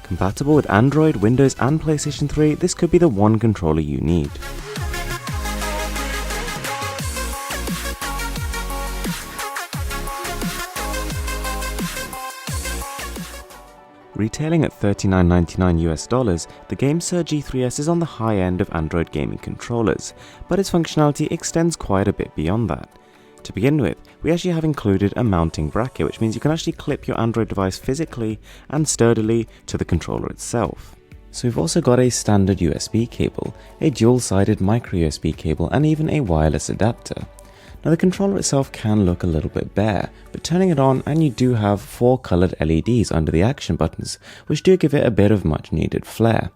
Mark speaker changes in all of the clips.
Speaker 1: Compatible with Android, Windows and PlayStation 3, this could be the one controller you need. Retailing at $39.99 US, the GameSir G3S is on the high end of Android gaming controllers, but its functionality extends quite a bit beyond that. To begin with, we actually have included a mounting bracket, which means you can actually clip your Android device physically and sturdily to the controller itself. So we've also got a standard USB cable, a dual-sided micro USB cable, and even a wireless adapter. Now the controller itself can look a little bit bare, but turning it on and you do have 4 coloured LEDs under the action buttons, which do give it a bit of much needed flair.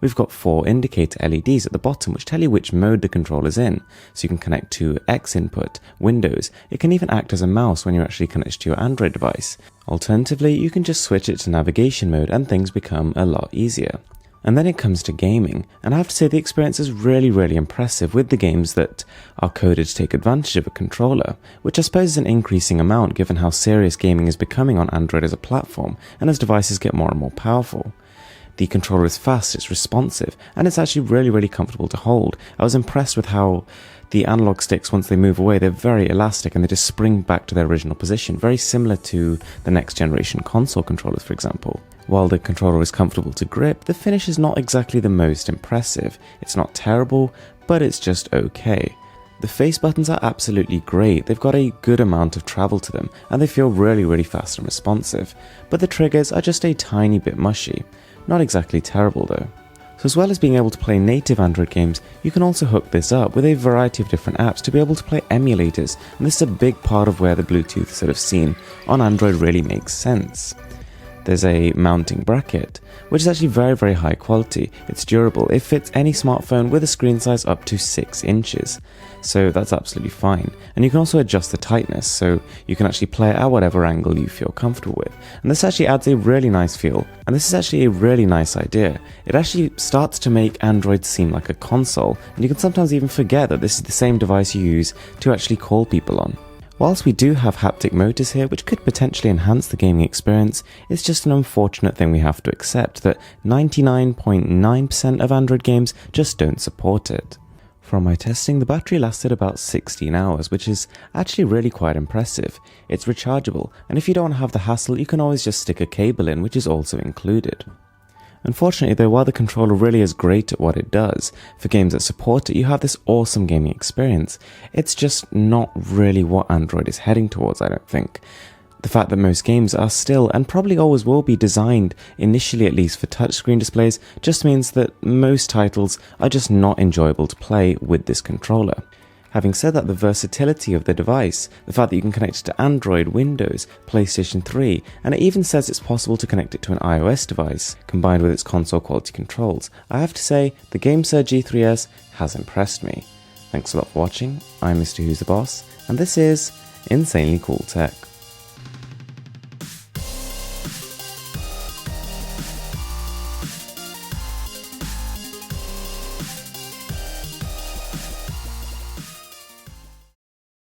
Speaker 1: We've got 4 indicator LEDs at the bottom which tell you which mode the controller's in, so you can connect to X input, Windows. It can even act as a mouse when you're actually connected to your Android device. Alternatively, you can just switch it to navigation mode and things become a lot easier. And then it comes to gaming, and I have to say the experience is really impressive with the games that are coded to take advantage of a controller, which I suppose is an increasing amount given how serious gaming is becoming on Android as a platform and as devices get more and more powerful. The controller is fast, it's responsive, and it's actually really comfortable to hold. I was impressed with how the analog sticks, once they move away, they're very elastic and they just spring back to their original position, very similar to the next generation console controllers, for example. While the controller is comfortable to grip, the finish is not exactly the most impressive. It's not terrible, but it's just okay. The face buttons are absolutely great, they've got a good amount of travel to them, and they feel really fast and responsive, but the triggers are just a tiny bit mushy. Not exactly terrible though. So as well as being able to play native Android games, you can also hook this up with a variety of different apps to be able to play emulators, and this is a big part of where the Bluetooth sort of scene on Android really makes sense. There's a mounting bracket, which is actually very high quality. It's durable, it fits any smartphone with a screen size up to 6 inches, so that's absolutely fine. And you can also adjust the tightness, so you can actually play it at whatever angle you feel comfortable with. And this actually adds a really nice feel, and this is actually a really nice idea. It actually starts to make Android seem like a console, and you can sometimes even forget that this is the same device you use to actually call people on. Whilst we do have haptic motors here, which could potentially enhance the gaming experience, it's just an unfortunate thing we have to accept that 99.9% of Android games just don't support it. From my testing, the battery lasted about 16 hours, which is actually really quite impressive. It's rechargeable, and if you don't want to have the hassle, you can always just stick a cable in, which is also included. Unfortunately though, while the controller really is great at what it does, for games that support it you have this awesome gaming experience. It's just not really what Android is heading towards, I don't think. The fact that most games are still, and probably always will be, designed, initially at least, for touchscreen displays just means that most titles are just not enjoyable to play with this controller. Having said that, the versatility of the device, the fact that you can connect it to Android, Windows, PlayStation 3, and it even says it's possible to connect it to an iOS device, combined with its console quality controls, I have to say, the GameSir G3S has impressed me. Thanks a lot for watching, I'm Mr. Who's the Boss, and this is Insanely Cool Tech.